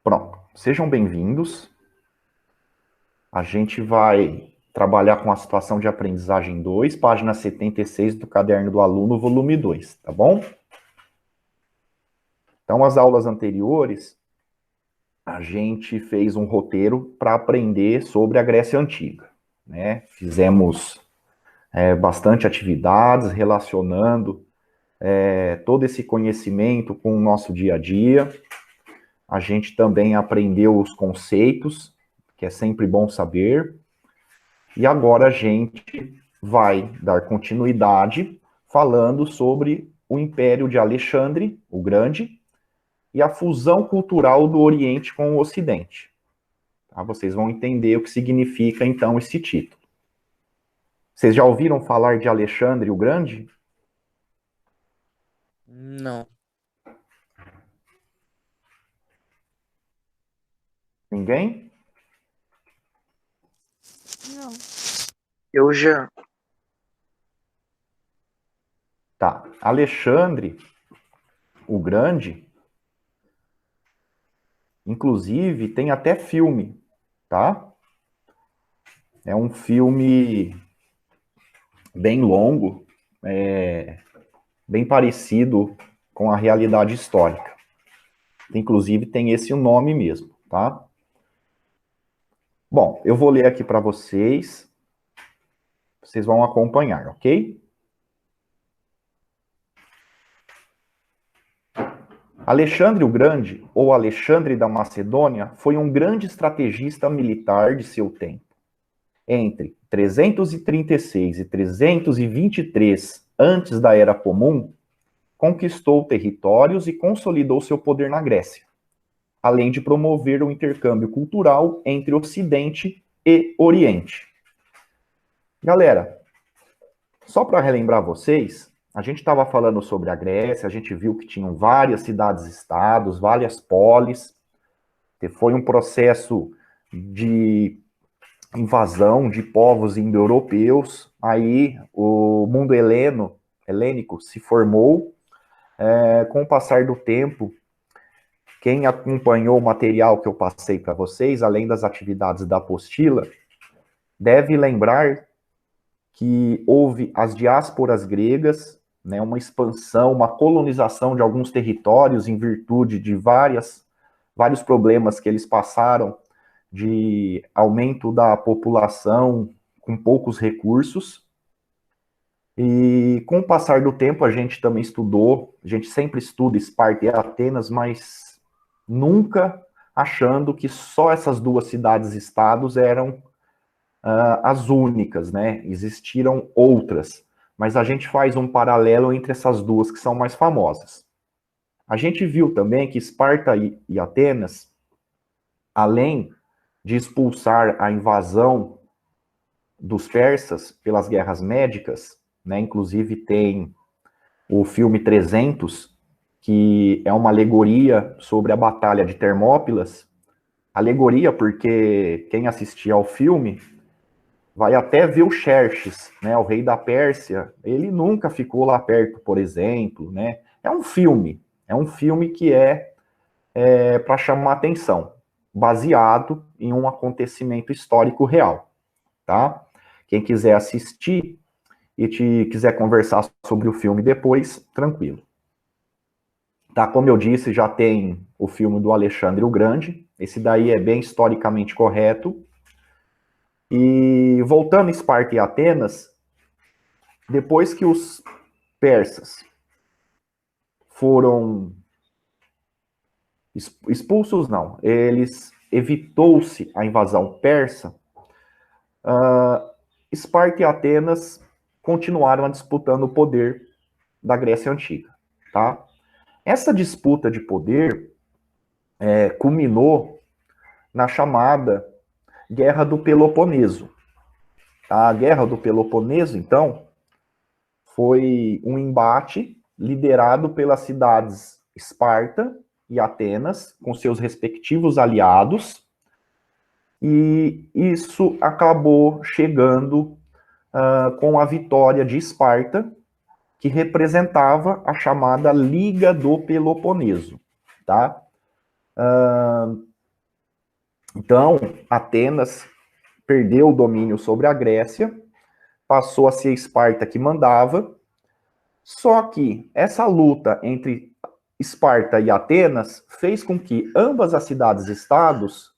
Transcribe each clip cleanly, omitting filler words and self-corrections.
Pronto, sejam bem-vindos. A gente vai trabalhar com a situação de aprendizagem 2, página 76 do Caderno do Aluno, volume 2, tá bom? Então, as aulas anteriores, a gente fez um roteiro para aprender sobre a Grécia Antiga, né? Fizemos bastante atividades relacionando todo esse conhecimento com o nosso dia a dia. A gente também aprendeu os conceitos, que é sempre bom saber. E agora a gente vai dar continuidade falando sobre o Império de Alexandre, o Grande, e a fusão cultural do Oriente com o Ocidente. Tá? Vocês vão entender o que significa, então, esse título. Vocês já ouviram falar de Alexandre o Grande? Não. Ninguém? Não. Eu já. Tá. Alexandre o Grande, inclusive, tem até filme, tá? É um filme bem longo, bem parecido com a realidade histórica. Inclusive, tem esse nome mesmo, tá? Bom, eu vou ler aqui para vocês. Vocês vão acompanhar, ok? Alexandre o Grande, ou Alexandre da Macedônia, foi um grande estrategista militar de seu tempo. Entre 336 e 323 antes da Era Comum, conquistou territórios e consolidou seu poder na Grécia, além de promover o intercâmbio cultural entre Ocidente e Oriente. Galera, só para relembrar vocês, a gente estava falando sobre a Grécia, a gente viu que tinham várias cidades-estados, várias polis, que foi um processo de invasão de povos indo-europeus, aí o mundo helênico se formou. Com o passar do tempo, quem acompanhou o material que eu passei para vocês, além das atividades da apostila, deve lembrar que houve as diásporas gregas, né, uma expansão, uma colonização de alguns territórios em virtude de vários problemas que eles passaram de aumento da população com poucos recursos. E com o passar do tempo a gente também estudou, a gente sempre estuda Esparta e Atenas, mas nunca achando que só essas duas cidades-estados eram as únicas, né? Existiram outras, mas a gente faz um paralelo entre essas duas que são mais famosas. A gente viu também que Esparta e Atenas, além de expulsar a invasão dos persas pelas guerras médicas, né? Inclusive tem o filme 300, que é uma alegoria sobre a Batalha de Termópilas. Alegoria porque quem assistia ao filme vai até ver o Xerxes, né, o rei da Pérsia. Ele nunca ficou lá perto, por exemplo, né? É um filme que é para chamar atenção, baseado em um acontecimento histórico real, tá? Quem quiser assistir e quiser conversar sobre o filme depois, tranquilo. Tá, como eu disse, já tem o filme do Alexandre o Grande, esse daí é bem historicamente correto. E voltando a Esparta e Atenas, depois que os persas foram expulsos, não, evitou-se a invasão persa, Esparta e Atenas continuaram disputando o poder da Grécia Antiga, tá? Essa disputa de poder culminou na chamada Guerra do Peloponeso. A Guerra do Peloponeso, então, foi um embate liderado pelas cidades Esparta e Atenas, com seus respectivos aliados, e isso acabou chegando com a vitória de Esparta, que representava a chamada Liga do Peloponeso, tá? Então, Atenas perdeu o domínio sobre a Grécia, passou a ser Esparta que mandava, só que essa luta entre Esparta e Atenas fez com que ambas as cidades-estados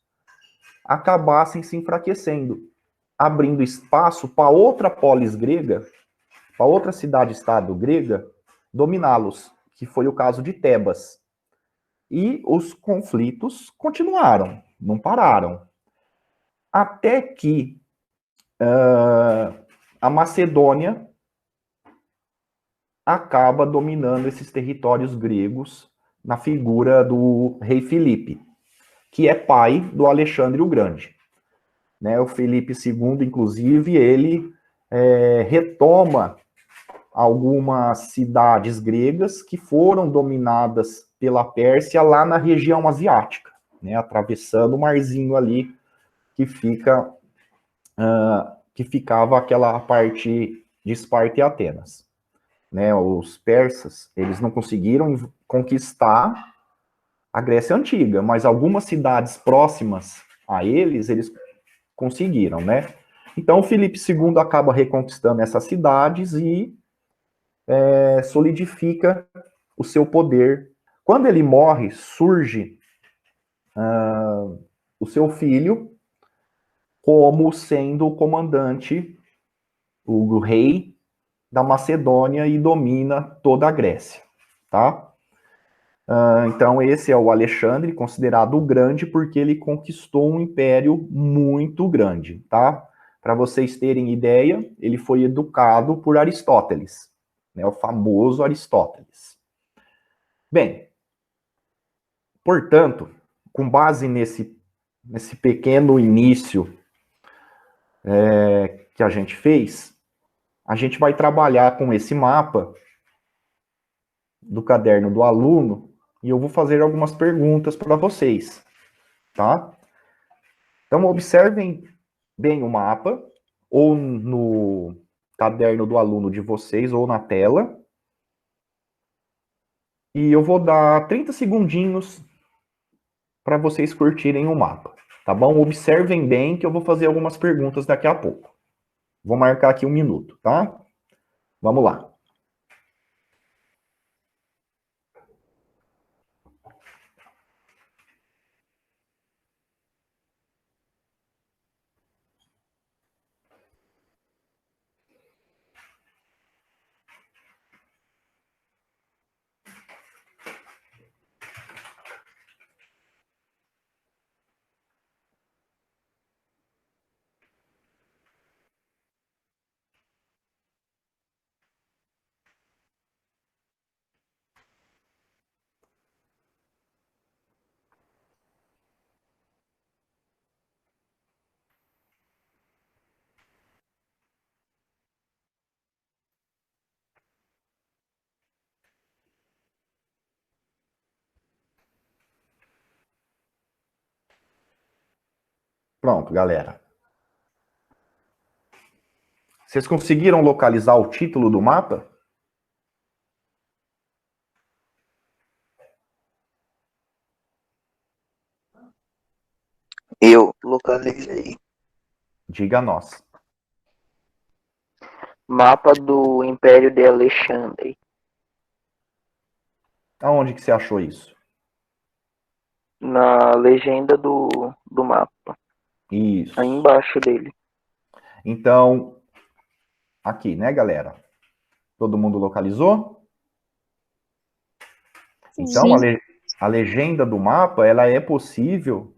acabassem se enfraquecendo, abrindo espaço para outra polis grega, para outra cidade-estado grega, dominá-los, que foi o caso de Tebas. E os conflitos continuaram, não pararam. Até que a Macedônia acaba dominando esses territórios gregos na figura do rei Filipe, que é pai do Alexandre o Grande. Né, o Filipe II, inclusive, ele retoma algumas cidades gregas que foram dominadas pela Pérsia lá na região asiática, né, atravessando o marzinho ali que fica que ficava aquela parte de Esparta e Atenas. Né, os persas, eles não conseguiram conquistar a Grécia Antiga, mas algumas cidades próximas a eles conseguiram, né? Então, Filipe II acaba reconquistando essas cidades e solidifica o seu poder. Quando ele morre, surge o seu filho como sendo o comandante, o rei da Macedônia e domina toda a Grécia, tá? Então, esse é o Alexandre, considerado o grande, porque ele conquistou um império muito grande, tá? Para vocês terem ideia, ele foi educado por Aristóteles, né? O famoso Aristóteles. Bem, portanto, com base nesse pequeno início que a gente fez, a gente vai trabalhar com esse mapa do caderno do aluno e eu vou fazer algumas perguntas para vocês, tá? Então, observem bem o mapa, ou no caderno do aluno de vocês, ou na tela. E eu vou dar 30 segundinhos para vocês curtirem o mapa, tá bom? Observem bem que eu vou fazer algumas perguntas daqui a pouco. Vou marcar aqui 1 minuto, tá? Vamos lá. Pronto, galera. Vocês conseguiram localizar o título do mapa? Eu localizei. Diga a nós. Mapa do Império de Alexandre. Aonde que você achou isso? Na legenda do mapa. Isso. Aí embaixo dele. Então, aqui, né, galera? Todo mundo localizou? Então, a legenda do mapa, ela é possível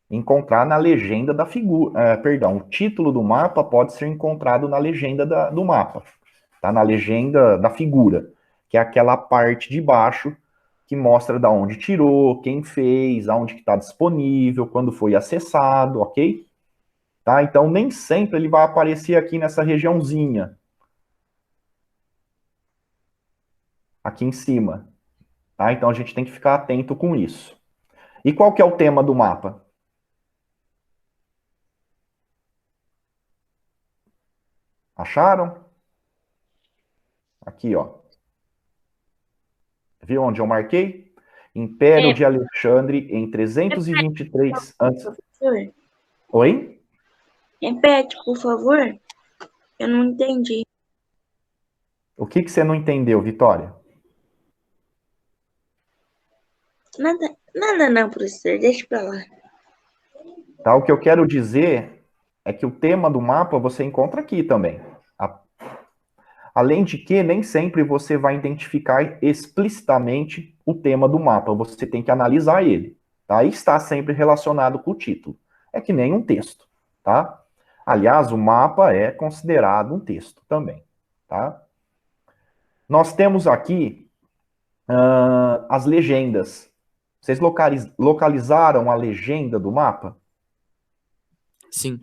encontrar na legenda da figura. Perdão, o título do mapa pode ser encontrado na legenda do mapa. Tá? Na legenda da figura, que é aquela parte de baixo que mostra da onde tirou, quem fez, aonde que está disponível, quando foi acessado, ok? Tá? Então, nem sempre ele vai aparecer aqui nessa regiãozinha. Aqui em cima. Tá? Então, a gente tem que ficar atento com isso. E qual que é o tema do mapa? Acharam? Aqui, ó. Viu onde eu marquei? Império de Alexandre em 323 antes. Professor, Oi? repete, por favor. Eu não entendi. O que você não entendeu, Vitória? Nada não, professor. Deixa pra lá. Tá? O que eu quero dizer é que o tema do mapa você encontra aqui também. Além de que nem sempre você vai identificar explicitamente o tema do mapa, você tem que analisar ele. Tá? E está sempre relacionado com o título. É que nem um texto. Tá? Aliás, o mapa é considerado um texto também. Tá? Nós temos aqui as legendas. Vocês localizaram a legenda do mapa? Sim.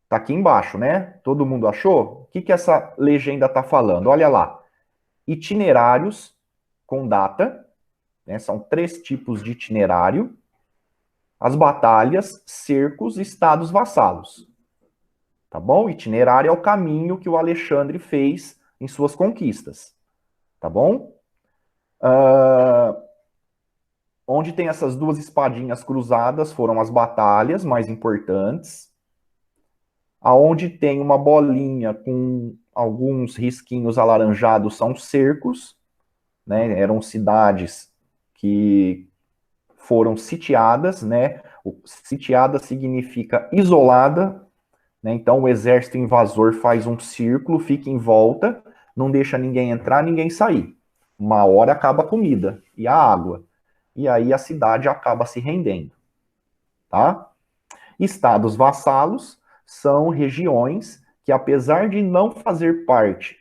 Tá aqui embaixo, né? Todo mundo achou? O que que essa legenda está falando? Olha lá. Itinerários com data, né? São 3 tipos de itinerário. As batalhas, cercos e estados vassalos. Tá bom? Itinerário é o caminho que o Alexandre fez em suas conquistas. Tá bom? Onde tem essas 2 espadinhas cruzadas foram as batalhas mais importantes. Aonde tem uma bolinha com alguns risquinhos alaranjados são cercos, né? Eram cidades que foram sitiadas, né? Sitiada significa isolada, né? Então o exército invasor faz um círculo, fica em volta, não deixa ninguém entrar, ninguém sair. Uma hora acaba a comida e a água. E aí a cidade acaba se rendendo, tá? Estados vassalos são regiões que, apesar de não fazer parte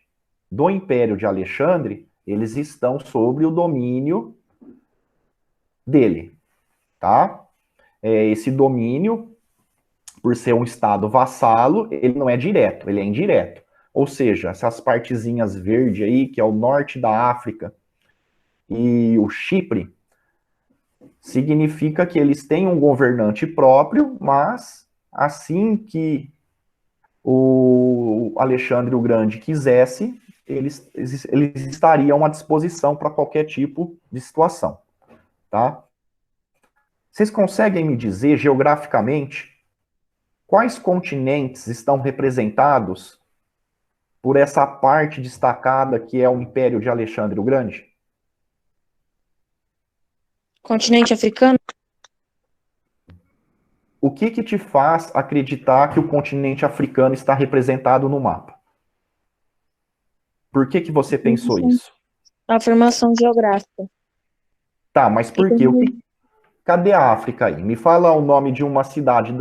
do Império de Alexandre, eles estão sob o domínio dele, tá? Esse domínio, por ser um estado vassalo, ele não é direto, ele é indireto. Ou seja, essas partezinhas verde aí, que é o norte da África e o Chipre, significa que eles têm um governante próprio, mas assim que o Alexandre o Grande quisesse, eles estariam à disposição para qualquer tipo de situação, tá? Vocês conseguem me dizer geograficamente quais continentes estão representados por essa parte destacada que é o Império de Alexandre o Grande? Continente africano? O que que te faz acreditar que o continente africano está representado no mapa? Por que que você pensou isso? A formação geográfica. Tá, mas E por quê? Cadê a África aí? Me fala o nome de uma cidade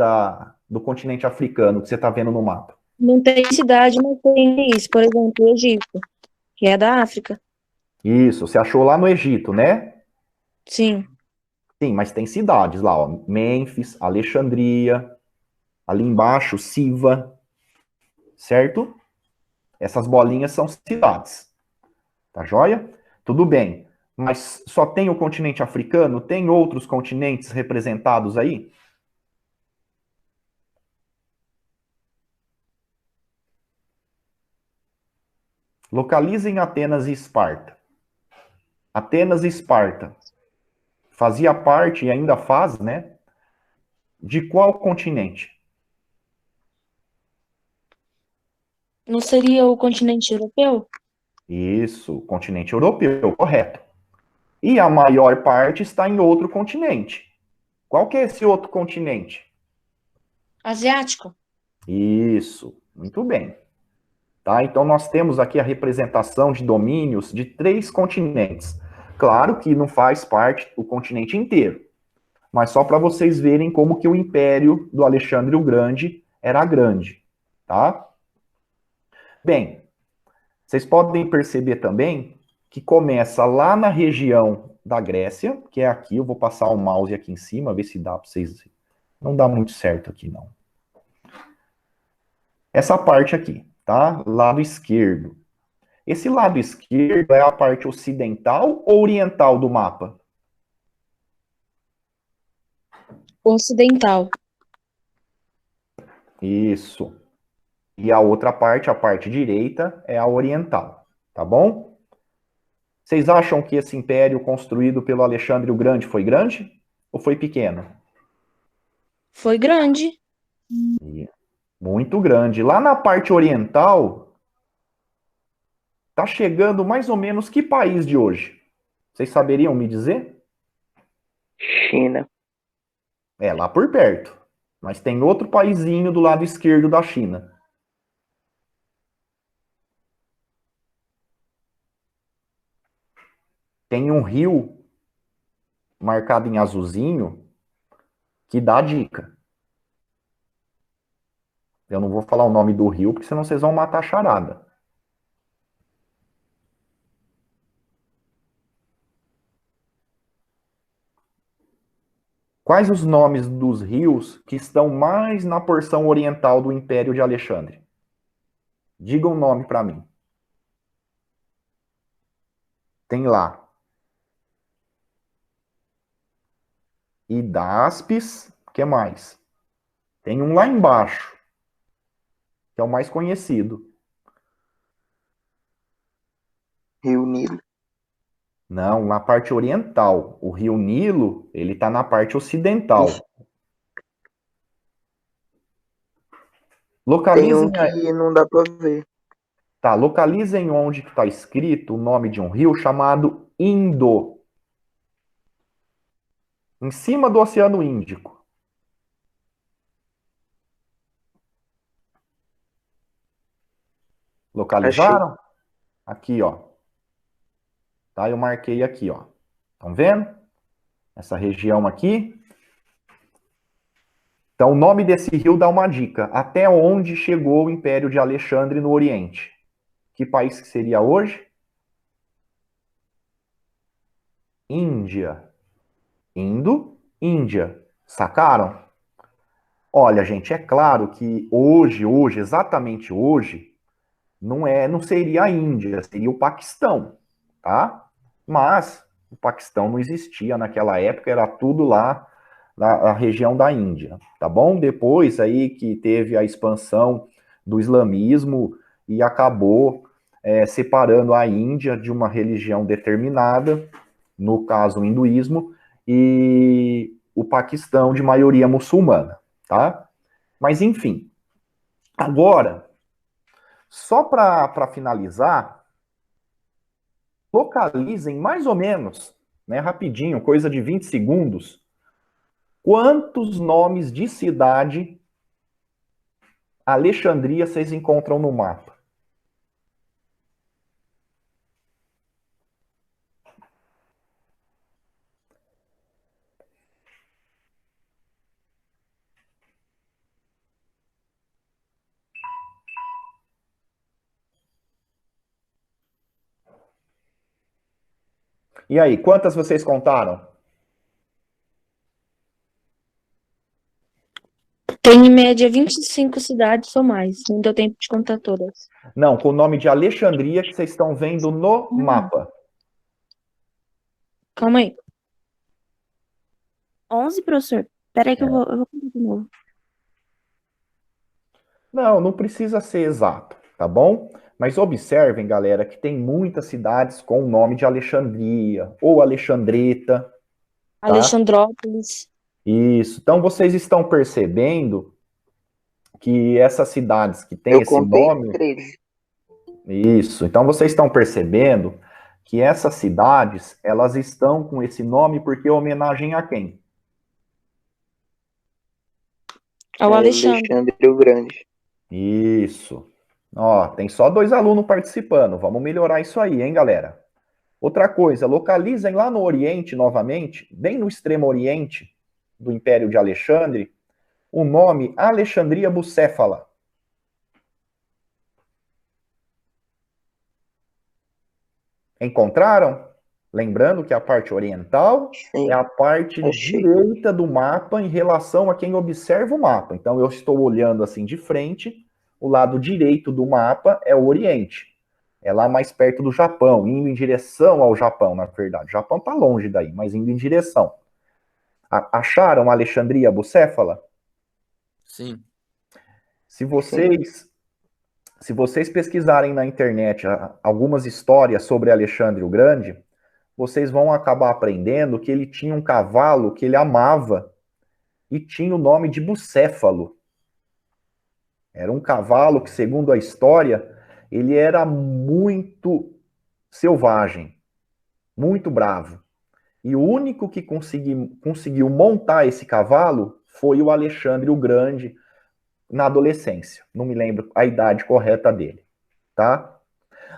do continente africano que você está vendo no mapa. não tem cidade, mas tem isso. Por exemplo, o Egito, que é da África. Isso, você achou lá no Egito, né? Sim. Sim, mas tem cidades lá, ó. Mênfis, Alexandria, ali embaixo, Siva, certo? Essas bolinhas são cidades. Tá joia? Tudo bem. Mas só tem o continente africano? Tem outros continentes representados aí? Localizem Atenas e Esparta. Atenas e Esparta fazia parte e ainda faz, né? De qual continente? Não seria o continente europeu? Isso, continente europeu, correto. E a maior parte está em outro continente. Qual que é esse outro continente? Asiático? Isso, muito bem. Tá? Então nós temos aqui a representação de domínios de 3 continentes. Claro que não faz parte do continente inteiro, mas só para vocês verem como que o império do Alexandre o Grande era grande, tá? Bem, vocês podem perceber também que começa lá na região da Grécia, que é aqui, eu vou passar o mouse aqui em cima, ver se dá para vocês. Não dá muito certo aqui, não. Essa parte aqui, tá? Lado esquerdo. Esse lado esquerdo é a parte ocidental ou oriental do mapa? Ocidental. Isso. E a outra parte, a parte direita, é a oriental, tá bom? Vocês acham que esse império construído pelo Alexandre o Grande foi grande ou foi pequeno? Foi grande. Muito grande. Lá na parte oriental, tá chegando mais ou menos que país de hoje? Vocês saberiam me dizer? China. É, lá por perto. Mas tem outro paizinho do lado esquerdo da China. Tem um rio marcado em azulzinho que dá dica. Eu não vou falar o nome do rio, porque senão vocês vão matar a charada. Quais os nomes dos rios que estão mais na porção oriental do Império de Alexandre? Digam o nome para mim. Tem lá Hidaspes, o que mais? Tem um lá embaixo, que é o mais conhecido. Rio Nilo. Não, na parte oriental. O rio Nilo, ele está na parte ocidental. Tem um Localizem, que não dá pra ver. tá, localizem onde está escrito o nome de um rio chamado Indo, em cima do Oceano Índico. Localizaram? Aqui, ó. Tá, eu marquei aqui, ó. Estão vendo? Essa região aqui. Então, o nome desse rio dá uma dica. Até onde chegou o Império de Alexandre no Oriente? Que país que seria hoje? Índia. Indo, Índia. Sacaram? Olha, gente, é claro que hoje, exatamente hoje, não seria a Índia, seria o Paquistão, tá? Mas o Paquistão não existia naquela época, era tudo lá na região da Índia, tá bom? Depois aí que teve a expansão do islamismo e acabou separando a Índia de uma religião determinada, no caso o hinduísmo, e o Paquistão de maioria muçulmana, tá? Mas enfim, agora, só para finalizar, localizem mais ou menos, né, rapidinho, coisa de 20 segundos, quantos nomes de cidade Alexandria vocês encontram no mapa? E aí, quantas vocês contaram? Tem em média 25 cidades ou mais. Não deu tempo de contar todas. Não, com o nome de Alexandria que vocês estão vendo no mapa. Calma aí. 11, professor? Peraí que eu vou contar de novo. Não precisa ser exato, tá bom? Mas observem, galera, que tem muitas cidades com o nome de Alexandria ou Alexandreta. Tá? Alexandrópolis. Isso. Então vocês estão percebendo que essas cidades que têm Eu esse contei nome. 13. Isso. Então vocês estão percebendo que essas cidades, elas estão com esse nome porque é homenagem a quem? Ao Alexandre. Alexandre o Grande. Isso. Ó, tem só 2 alunos participando. Vamos melhorar isso aí, hein, galera? Outra coisa, localizem lá no Oriente, novamente, bem no extremo Oriente do Império de Alexandre, o nome Alexandria Bucéfala. Encontraram? Lembrando que a parte oriental Sim. é a parte Achei. direita do mapa em relação a quem observa o mapa. Então, eu estou olhando assim de frente, o lado direito do mapa é o Oriente. É lá mais perto do Japão, indo em direção ao Japão, na verdade. O Japão está longe daí, mas indo em direção. Acharam Alexandria Bucéfala? Sim. Se vocês pesquisarem na internet algumas histórias sobre Alexandre o Grande, vocês vão acabar aprendendo que ele tinha um cavalo que ele amava e tinha o nome de Bucéfalo. Era um cavalo que, segundo a história, ele era muito selvagem, muito bravo. E o único que conseguiu montar esse cavalo foi o Alexandre o Grande na adolescência. Não me lembro a idade correta dele, tá?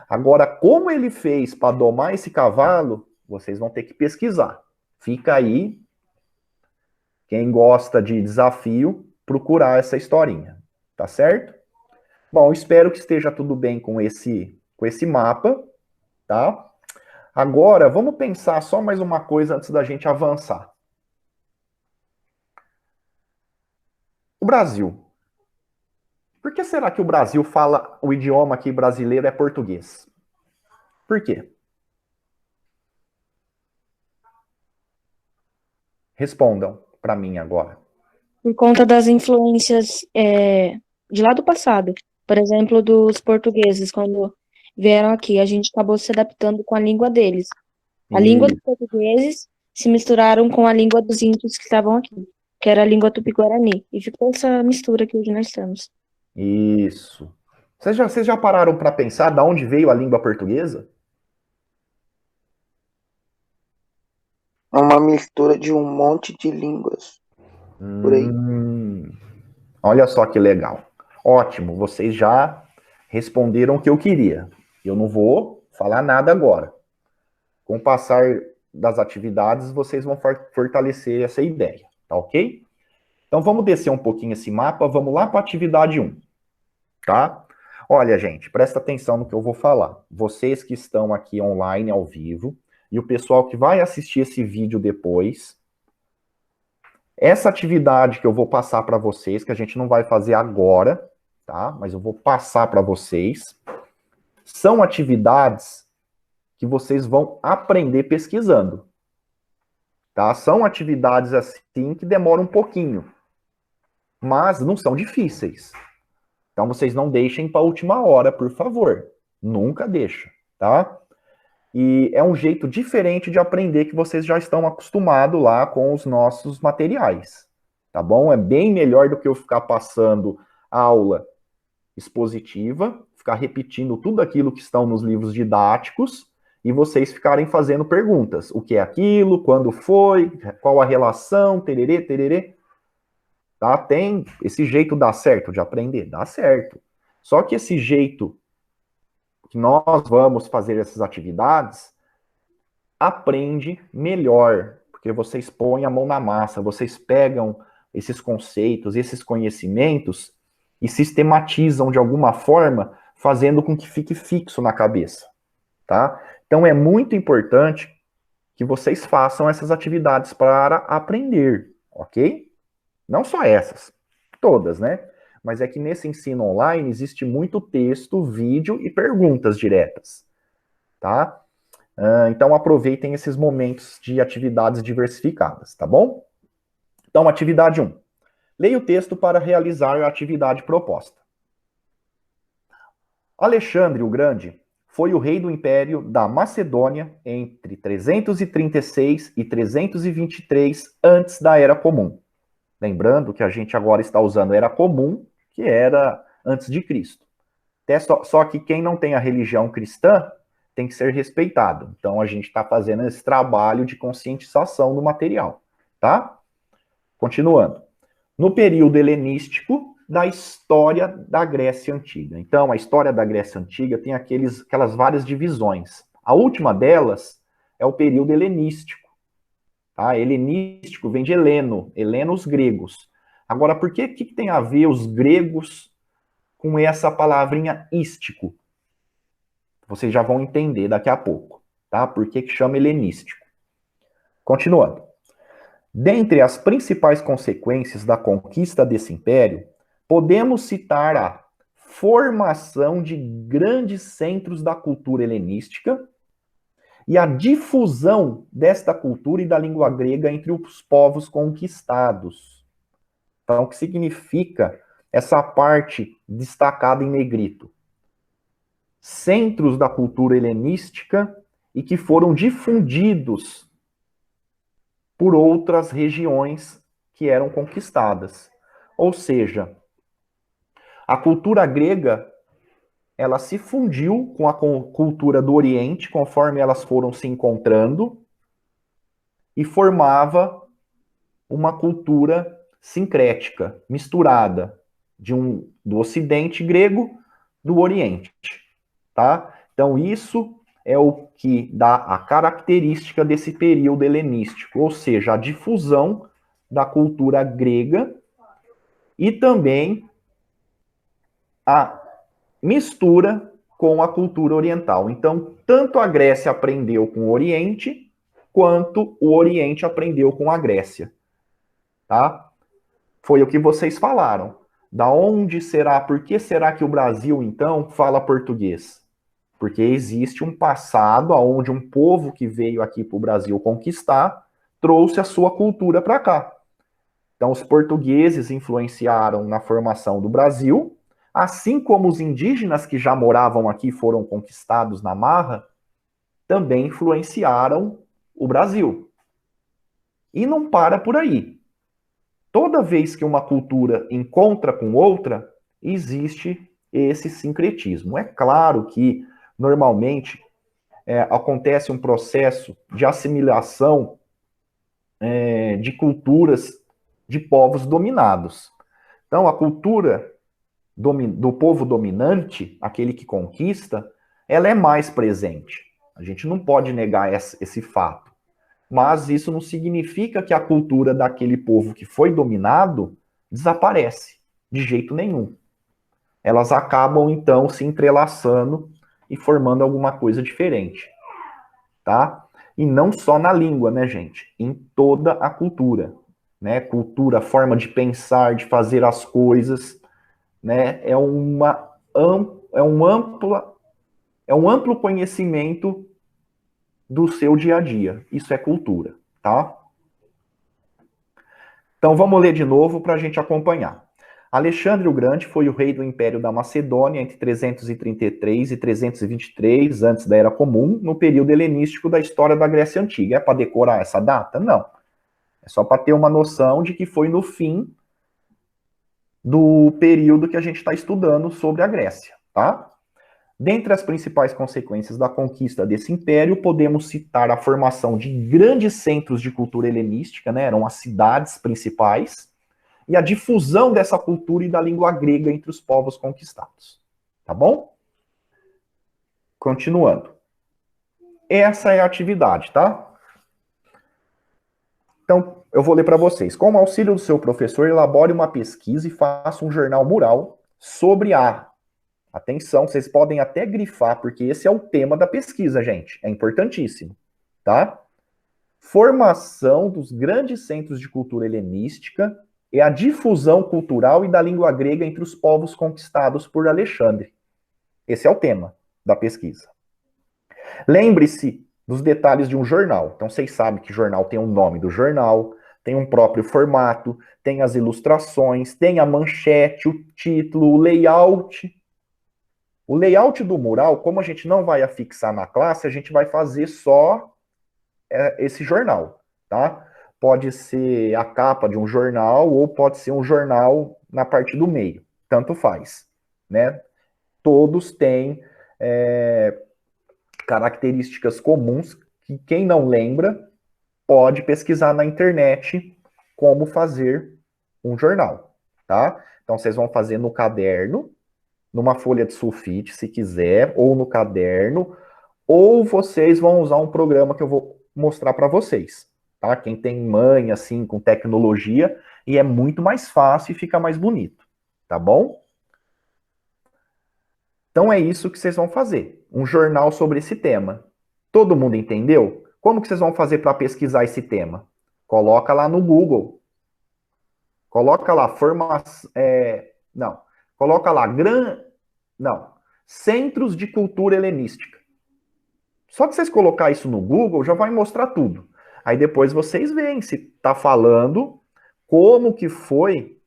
Agora, como ele fez para domar esse cavalo, vocês vão ter que pesquisar. Fica aí, quem gosta de desafio, procurar essa historinha, tá certo? Bom, espero que esteja tudo bem com esse mapa, tá? Agora, vamos pensar só mais uma coisa antes da gente avançar. O Brasil. Por que será que o Brasil fala o idioma aqui brasileiro é português? Por quê? Respondam para mim agora. Por conta das influências de lá do passado. Por exemplo, dos portugueses, quando vieram aqui, a gente acabou se adaptando com a língua deles. A língua dos portugueses se misturaram com a língua dos índios que estavam aqui, que era a língua tupi-guarani. E ficou essa mistura que hoje nós estamos. Isso. Vocês já pararam para pensar de onde veio a língua portuguesa? É uma mistura de um monte de línguas. Por aí. Olha só que legal. Ótimo, vocês já responderam o que eu queria. Eu não vou falar nada agora. Com o passar das atividades, vocês vão fortalecer essa ideia, tá ok? Então vamos descer um pouquinho esse mapa, vamos lá para a atividade 1, tá? Olha, gente, presta atenção no que eu vou falar. Vocês que estão aqui online, ao vivo, e o pessoal que vai assistir esse vídeo depois, essa atividade que eu vou passar para vocês, que a gente não vai fazer agora, tá? Mas eu vou passar para vocês, são atividades que vocês vão aprender pesquisando, tá? São atividades assim que demoram um pouquinho, mas não são difíceis. Então vocês não deixem para a última hora, por favor. Nunca deixa, tá? E é um jeito diferente de aprender que vocês já estão acostumados lá com os nossos materiais, tá bom? É bem melhor do que eu ficar passando aula expositiva, ficar repetindo tudo aquilo que estão nos livros didáticos e vocês ficarem fazendo perguntas. O que é aquilo? Quando foi? Qual a relação? Tererê, tererê. Tá? Tem esse jeito dá certo de aprender? Dá certo. Só que esse jeito que nós vamos fazer essas atividades, aprende melhor, porque vocês põem a mão na massa, vocês pegam esses conceitos, esses conhecimentos e sistematizam de alguma forma, fazendo com que fique fixo na cabeça, tá? Então é muito importante que vocês façam essas atividades para aprender, ok? Não só essas, todas, né? Mas é que nesse ensino online existe muito texto, vídeo e perguntas diretas, tá? Então aproveitem esses momentos de atividades diversificadas, tá bom? Então, atividade 1. Leia o texto para realizar a atividade proposta. Alexandre o Grande foi o rei do Império da Macedônia entre 336 e 323 antes da Era Comum. Lembrando que a gente agora está usando Era Comum, que era antes de Cristo. Até só que quem não tem a religião cristã tem que ser respeitado. Então a gente está fazendo esse trabalho de conscientização do material, tá? Continuando. No período helenístico da história da Grécia Antiga. Então a história da Grécia Antiga tem aquelas várias divisões. A última delas é o período helenístico. Tá? Helenístico vem de Heleno, os gregos. Agora, por que tem a ver os gregos com essa palavrinha ístico? Vocês já vão entender daqui a pouco, tá? Por que chama helenístico? Continuando. Dentre as principais consequências da conquista desse império, podemos citar a formação de grandes centros da cultura helenística e a difusão desta cultura e da língua grega entre os povos conquistados. Então, o que significa essa parte destacada em negrito? Centros da cultura helenística e que foram difundidos por outras regiões que eram conquistadas. Ou seja, a cultura grega, ela se fundiu com a cultura do Oriente, conforme elas foram se encontrando, e formava uma cultura sincrética, misturada, do Ocidente grego, do Oriente, tá? Então, isso é o que dá a característica desse período helenístico, ou seja, a difusão da cultura grega e também a mistura com a cultura oriental. Então, tanto a Grécia aprendeu com o Oriente, quanto o Oriente aprendeu com a Grécia, tá? Foi o que vocês falaram. Da onde será, por que será que o Brasil, então, fala português? Porque existe um passado onde um povo que veio aqui para o Brasil conquistar trouxe a sua cultura para cá. Então, os portugueses influenciaram na formação do Brasil, assim como os indígenas que já moravam aqui e foram conquistados na marra, também influenciaram o Brasil. E não para por aí. Toda vez que uma cultura encontra com outra, existe esse sincretismo. É claro que, normalmente, acontece um processo de assimilação de culturas de povos dominados. Então, a cultura do povo dominante, aquele que conquista, ela é mais presente. A gente não pode negar esse fato. Mas isso não significa que a cultura daquele povo que foi dominado desaparece, de jeito nenhum. Elas acabam, então, se entrelaçando e formando alguma coisa diferente, tá? E não só na língua, né, gente? Em toda a cultura, né? Cultura, forma de pensar, de fazer as coisas, né? É um amplo conhecimento do seu dia a dia. Isso é cultura, tá? Então vamos ler de novo para a gente acompanhar. Alexandre o Grande foi o rei do Império da Macedônia entre 333 e 323 antes da Era Comum, no período helenístico da história da Grécia Antiga. É para decorar essa data? Não. É só para ter uma noção de que foi no fim do período que a gente está estudando sobre a Grécia, tá? Dentre as principais consequências da conquista desse império, podemos citar a formação de grandes centros de cultura helenística, né? Eram as cidades principais, e a difusão dessa cultura e da língua grega entre os povos conquistados. Tá bom? Continuando. Essa é a atividade, tá? Então, eu vou ler para vocês. Com o auxílio do seu professor, elabore uma pesquisa e faça um jornal mural sobre a... Atenção, vocês podem até grifar, porque esse é o tema da pesquisa, gente. É importantíssimo, tá? Formação dos grandes centros de cultura helenística e a difusão cultural e da língua grega entre os povos conquistados por Alexandre. Esse é o tema da pesquisa. Lembre-se dos detalhes de um jornal. Então, vocês sabem que jornal tem o nome do jornal, tem um próprio formato, tem as ilustrações, tem a manchete, o título, o layout. O layout do mural, como a gente não vai afixar na classe, a gente vai fazer só esse jornal, tá? Pode ser a capa de um jornal ou pode ser um jornal na parte do meio, tanto faz, né? Todos têm características comuns que quem não lembra pode pesquisar na internet como fazer um jornal, tá? Então vocês vão fazer no caderno, numa folha de sulfite, se quiser, ou no caderno, ou vocês vão usar um programa que eu vou mostrar para vocês, tá? Quem tem mãe, assim, com tecnologia, e é muito mais fácil e fica mais bonito, tá bom? Então é isso que vocês vão fazer, um jornal sobre esse tema. Todo mundo entendeu? Como que vocês vão fazer para pesquisar esse tema? Coloca lá no Google. Coloca lá, coloca lá, Centros de Cultura Helenística. Só que vocês colocar isso no Google, já vai mostrar tudo. Aí depois vocês veem se está falando como que foi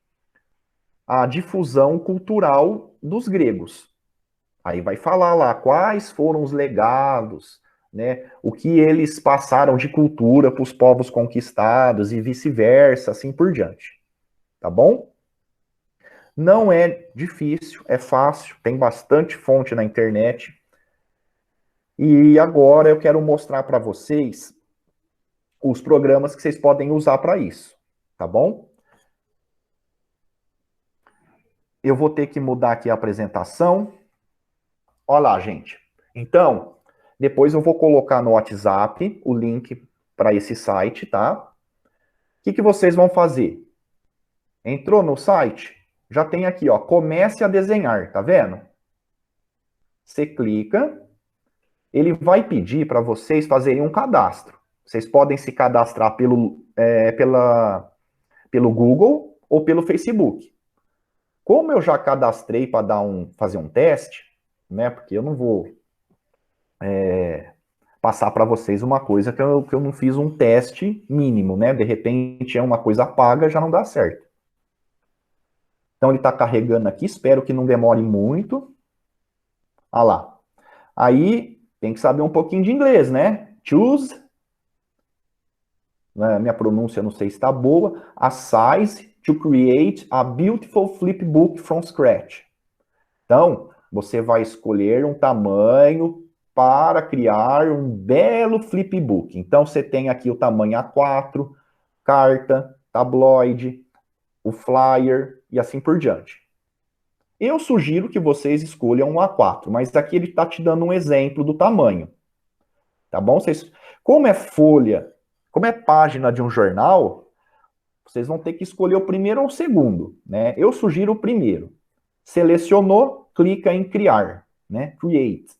a difusão cultural dos gregos. Aí vai falar lá quais foram os legados, né? O que eles passaram de cultura para os povos conquistados e vice-versa, assim por diante. Tá bom? Não é difícil, é fácil, tem bastante fonte na internet. E agora eu quero mostrar para vocês os programas que vocês podem usar para isso, tá bom? Eu vou ter que mudar aqui a apresentação. Olha lá, gente. Então, depois eu vou colocar no WhatsApp o link para esse site, tá? O que vocês vão fazer? Entrou no site? Já tem aqui, ó, comece a desenhar, tá vendo? Você clica, ele vai pedir para vocês fazerem um cadastro. Vocês podem se cadastrar pelo Google ou pelo Facebook. Como eu já cadastrei para fazer um teste, né? Porque eu não vou passar para vocês uma coisa que eu não fiz um teste mínimo, né? De repente é uma coisa paga, já não dá certo. Então ele está carregando aqui, espero que não demore muito. Ah lá. Aí tem que saber um pouquinho de inglês, né? Choose. Minha pronúncia não sei se está boa. A size to create a beautiful flipbook from scratch. Então, você vai escolher um tamanho para criar um belo flipbook. Então, você tem aqui o tamanho A4, carta, tabloide, o flyer e assim por diante. Eu sugiro que vocês escolham um A4, mas aqui ele está te dando um exemplo do tamanho. Tá bom? Como é folha, como é página de um jornal, vocês vão ter que escolher o primeiro ou o segundo, né? Eu sugiro o primeiro. Selecionou, clica em criar, né? Create.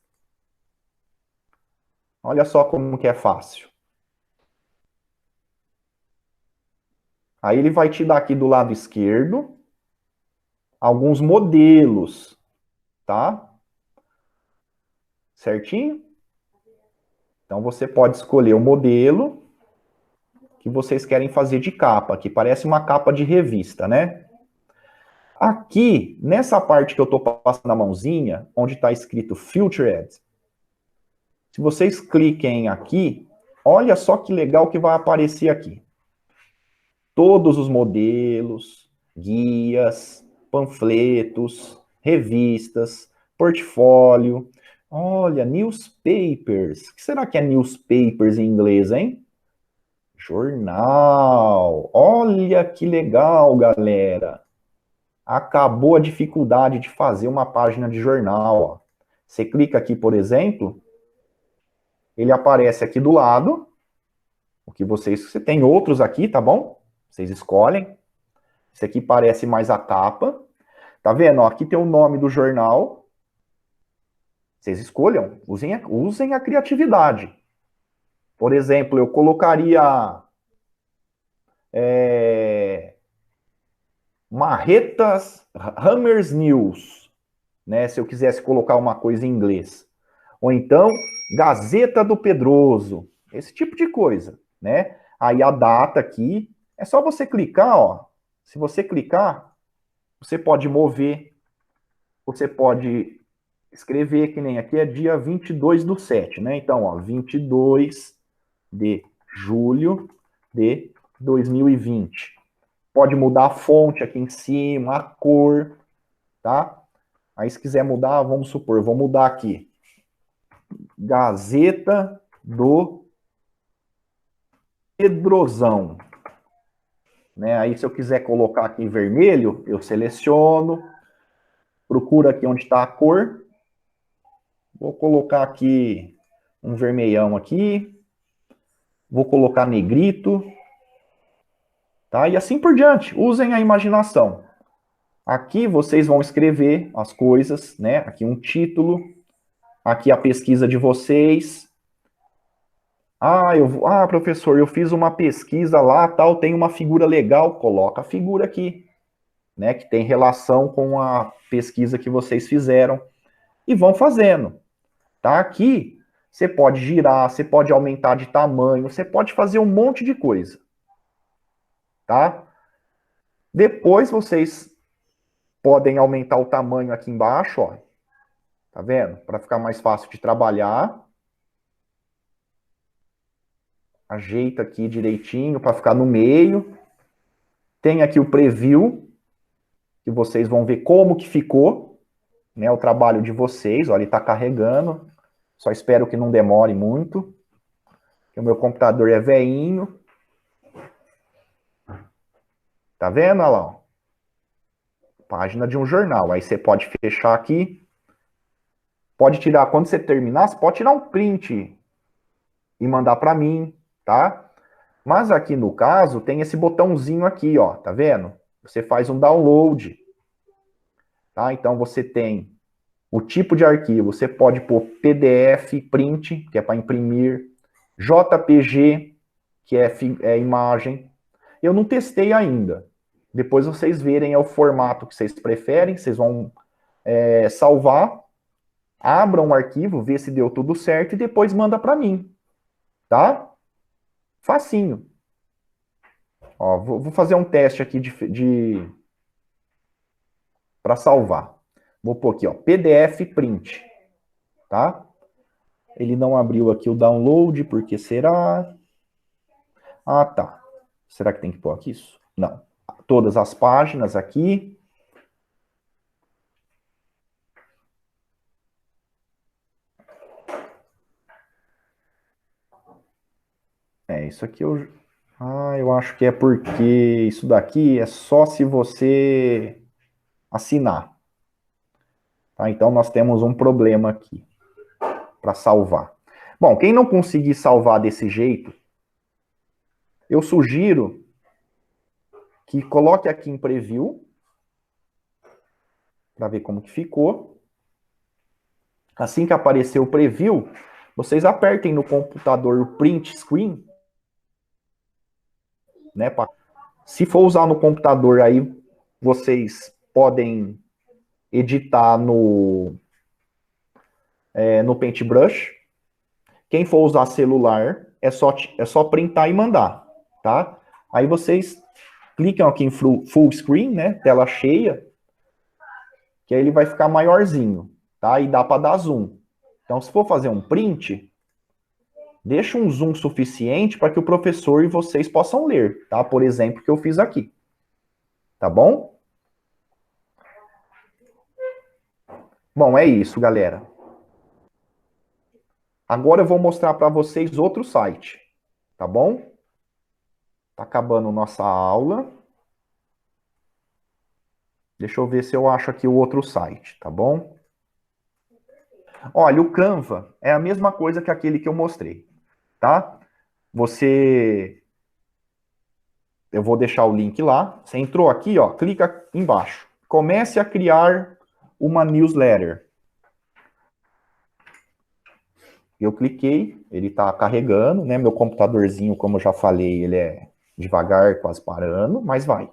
Olha só como que é fácil. Aí ele vai te dar aqui do lado esquerdo alguns modelos, tá? Certinho? Então você pode escolher o modelo que vocês querem fazer de capa, que parece uma capa de revista, né? Aqui, nessa parte que eu estou passando a mãozinha, onde está escrito Featured, se vocês cliquem aqui, olha só que legal que vai aparecer aqui. Todos os modelos, guias, panfletos, revistas, portfólio. Olha, newspapers. O que será que é newspapers em inglês, hein? Jornal. Olha que legal, galera. Acabou a dificuldade de fazer uma página de jornal. Ó. Você clica aqui, por exemplo, ele aparece aqui do lado. O que você tem outros aqui, tá bom? Vocês escolhem. Esse aqui parece mais a capa. Tá vendo? Ó, aqui tem o nome do jornal. Vocês escolham. Usem a criatividade. Por exemplo, eu colocaria Marretas Hammers News, né? Se eu quisesse colocar uma coisa em inglês. Ou então, Gazeta do Pedroso. Esse tipo de coisa, né? Aí a data aqui, é só você clicar, ó. Se você clicar, você pode mover, você pode escrever, que nem aqui é dia 22/7, né? Então, ó, 22 de julho de 2020. Pode mudar a fonte aqui em cima, a cor, tá? Aí se quiser mudar, vamos supor, vou mudar aqui. Gazeta do Pedrozão. Né? Aí se eu quiser colocar aqui em vermelho, eu seleciono, procuro aqui onde está a cor. Vou colocar aqui um vermelhão aqui. Vou colocar negrito. Tá? E assim por diante. Usem a imaginação. Aqui vocês vão escrever as coisas, né? Aqui um título. Aqui a pesquisa de vocês. Professor, eu fiz uma pesquisa lá, tal, tem uma figura legal, coloca a figura aqui, né, que tem relação com a pesquisa que vocês fizeram, e vão fazendo, tá? Aqui, você pode girar, você pode aumentar de tamanho, você pode fazer um monte de coisa, tá? Depois vocês podem aumentar o tamanho aqui embaixo, ó, tá vendo? Para ficar mais fácil de trabalhar. Ajeita aqui direitinho para ficar no meio. Tem aqui o preview, que vocês vão ver como que ficou, né, o trabalho de vocês. Olha, ele está carregando. Só espero que não demore muito, porque o meu computador é velhinho. Tá vendo? Olha lá, ó. Página de um jornal. Aí você pode fechar aqui. Pode tirar, quando você terminar, você pode tirar um print e mandar para mim, tá? Mas aqui no caso, tem esse botãozinho aqui, ó, tá vendo? Você faz um download, tá? Então você tem o tipo de arquivo, você pode pôr PDF, print, que é para imprimir, JPG, que é imagem. Eu não testei ainda. Depois vocês verem é o formato que vocês preferem, vocês vão salvar, abram o arquivo, vê se deu tudo certo e depois manda para mim, tá? Facinho. Ó, vou fazer um teste aqui para salvar. Vou pôr aqui, ó, PDF print, tá? Ele não abriu aqui o download, por que será? Ah, tá. Será que tem que pôr aqui isso? Não. Todas as páginas aqui. Isso aqui eu... Ah, eu acho que é porque isso daqui é só se você assinar. Tá? Então, nós temos um problema aqui para salvar. Bom, quem não conseguir salvar desse jeito, eu sugiro que coloque aqui em preview, para ver como que ficou. Assim que aparecer o preview, vocês apertem no computador o print screen, né? Se for usar no computador, aí vocês podem editar no Paintbrush. Quem for usar celular, é só printar e mandar, tá? Aí vocês clicam aqui em full screen, né? Tela cheia, que aí ele vai ficar maiorzinho, tá? E dá para dar zoom. Então, se for fazer um print, deixa um zoom suficiente para que o professor e vocês possam ler, tá? Por exemplo, que eu fiz aqui. Tá bom? Bom, é isso, galera. Agora eu vou mostrar para vocês outro site, tá bom? Tá acabando nossa aula. Deixa eu ver se eu acho aqui o outro site, tá bom? Olha, o Canva é a mesma coisa que aquele que eu mostrei, tá? Eu vou deixar o link lá. Você entrou aqui, ó, clica embaixo. Comece a criar uma newsletter. Eu cliquei, ele está carregando, né? Meu computadorzinho, como eu já falei, ele é devagar, quase parando, mas vai.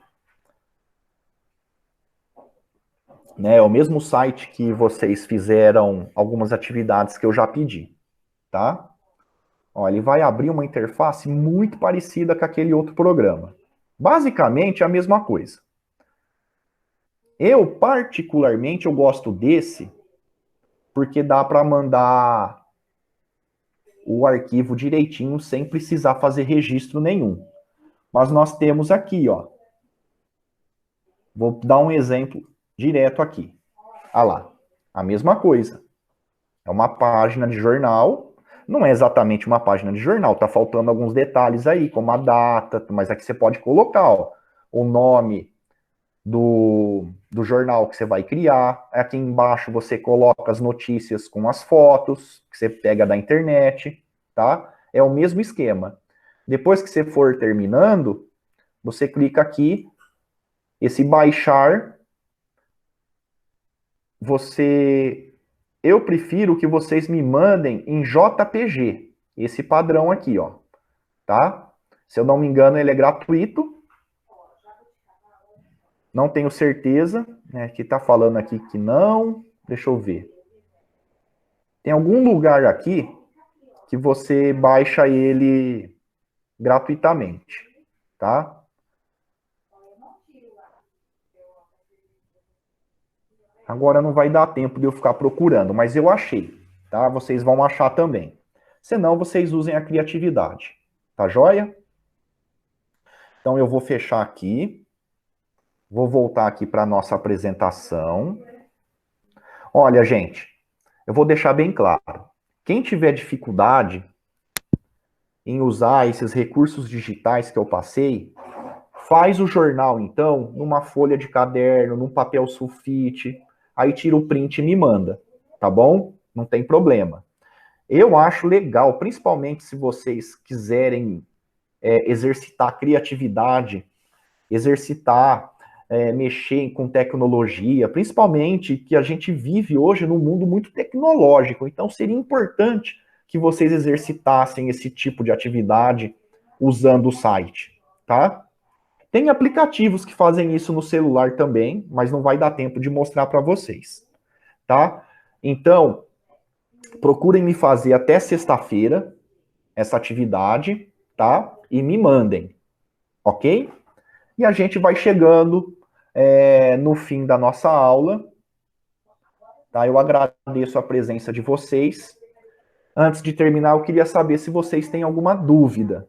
Né, é o mesmo site que vocês fizeram algumas atividades que eu já pedi, tá? Ó, ele vai abrir uma interface muito parecida com aquele outro programa. Basicamente, é a mesma coisa. Eu, particularmente, eu gosto desse, porque dá para mandar o arquivo direitinho, sem precisar fazer registro nenhum. Mas nós temos aqui, ó. Vou dar um exemplo direto aqui. Ah lá, a mesma coisa. É uma página de jornal. Não é exatamente uma página de jornal, tá faltando alguns detalhes aí, como a data, mas aqui você pode colocar, ó, o nome do jornal que você vai criar. Aqui embaixo você coloca as notícias com as fotos que você pega da internet, tá? É o mesmo esquema. Depois que você for terminando, você clica aqui, esse baixar, eu prefiro que vocês me mandem em JPG, esse padrão aqui, ó, tá? Se eu não me engano, ele é gratuito. Não tenho certeza, né? Que tá falando aqui que não. Deixa eu ver. Tem algum lugar aqui que você baixa ele gratuitamente, tá? Agora não vai dar tempo de eu ficar procurando, mas eu achei, tá? Vocês vão achar também. Senão, vocês usem a criatividade. Tá joia? Então eu vou fechar aqui. Vou voltar aqui para a nossa apresentação. Olha, gente, eu vou deixar bem claro. Quem tiver dificuldade em usar esses recursos digitais que eu passei, faz o jornal, então, numa folha de caderno, num papel sulfite, aí tira o print e me manda, tá bom? Não tem problema. Eu acho legal, principalmente se vocês quiserem exercitar a criatividade, exercitar, mexer com tecnologia, principalmente que a gente vive hoje num mundo muito tecnológico, então seria importante que vocês exercitassem esse tipo de atividade usando o site, tá? Tem aplicativos que fazem isso no celular também, mas não vai dar tempo de mostrar para vocês, tá? Então, procurem me fazer até sexta-feira essa atividade, tá? E me mandem, ok? E a gente vai chegando no fim da nossa aula, tá? Eu agradeço a presença de vocês. Antes de terminar, eu queria saber se vocês têm alguma dúvida.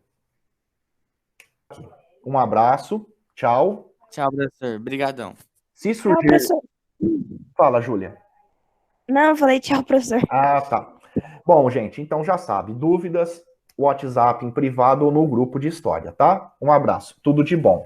Um abraço, tchau. Tchau, professor. Obrigadão. Se Tchau, surgir... professor. Fala, Júlia. Não, eu falei tchau, professor. Ah, tá. Bom, gente, então já sabe, dúvidas, WhatsApp em privado ou no grupo de história, tá? Um abraço, tudo de bom.